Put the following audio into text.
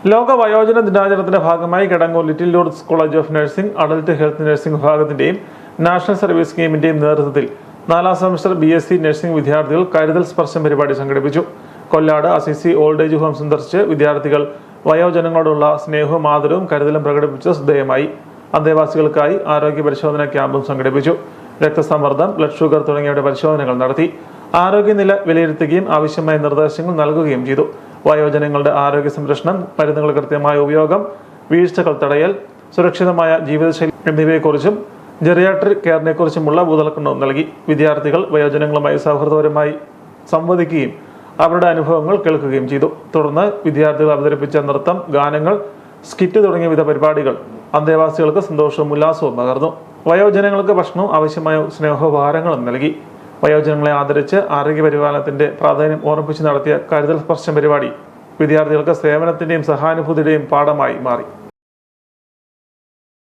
ലോക വയോജന ദിനാചരണത്തിന്റെ ഭാഗമായി Kidangoor little Lourdes college of nursing, adult health nursing വിഭാഗത്തിന്റെയും നാഷണൽ സർവീസ് സ്കീമിന്റെയും നേതൃത്വത്തിൽ 4ാം സെമസ്റ്റർ BSc നഴ്സിംഗ് വിദ്യാർത്ഥികൾ കരുതൽ സ്പർശം പരിപാടി സംഘടിപ്പിച്ചു. Kollad Assisi old age home സന്ദർശിച്ച് വിദ്യാർത്ഥികൾ വയോജനങ്ങളോടുള്ള സ്നേഹവും ആദരവും കരുതലും പ്രകടിപ്പിച്ച ശ്രദ്ധേയമായി. അന്തേവാസികൾക്കായി ആരോഗ്യ പരിശോധന ക്യാമ്പും സംഘടിപ്പിച്ചു. രക്തസമ്മർദ്ദം, ബ്ലഡ് ഷുഗർ തുടങ്ങിയവയുടെ പരിശോധനകൾ നടത്തി. ആരോഗ്യനില വിലയിരുത്തുകയും ആവശ്യമായ നിർദ്ദേശങ്ങൾ നൽകുകയും ചെയ്തു. വയോജനങ്ങളുടെ ആരോഗ്യ സംരക്ഷണം, മരുന്നുകൾ കൃത്യമായ ഉപയോഗം, വീഴ്ചകൾ തടയൽ, സുരക്ഷിതമായ ജീവിതശൈലി എന്നിവയെക്കുറിച്ചും ജെറിയാട്രിക് കെയറിനെക്കുറിച്ചുമുള്ള ബോധവൽക്കരണവും നൽകി. വിദ്യാർത്ഥികൾ വയോജനങ്ങളുമായി സൗഹൃദപരമായി സംവദിക്കുകയും അവരുടെ അനുഭവങ്ങൾ കേൾക്കുകയും ചെയ്തു. തുടർന്ന് വിദ്യാർത്ഥികൾ അവതരിപ്പിച്ച നൃത്തം, ഗാനങ്ങൾ, സ്കിറ്റ് തുടങ്ങിയ വിവിധ പരിപാടികൾ അന്തേവാസികൾക്ക് സന്തോഷവും ഉല്ലാസവും പകർന്നു. വയോജനങ്ങൾക്ക് ഭക്ഷണവും ആവശ്യമായ സ്നേഹോപഹാരങ്ങളും നൽകി. വയോജനങ്ങളെ ആദരിച്ച് ആരോഗ്യ പരിപാലനത്തിന്റെ പ്രാധാന്യം ഓർമ്മിപ്പിച്ച് നടത്തിയ കരുതൽ സ്പർശം പരിപാടി വിദ്യാർത്ഥികൾക്ക് സേവനത്തിന്റെയും സഹാനുഭൂതിയുടെയും പാഠമായി മാറി.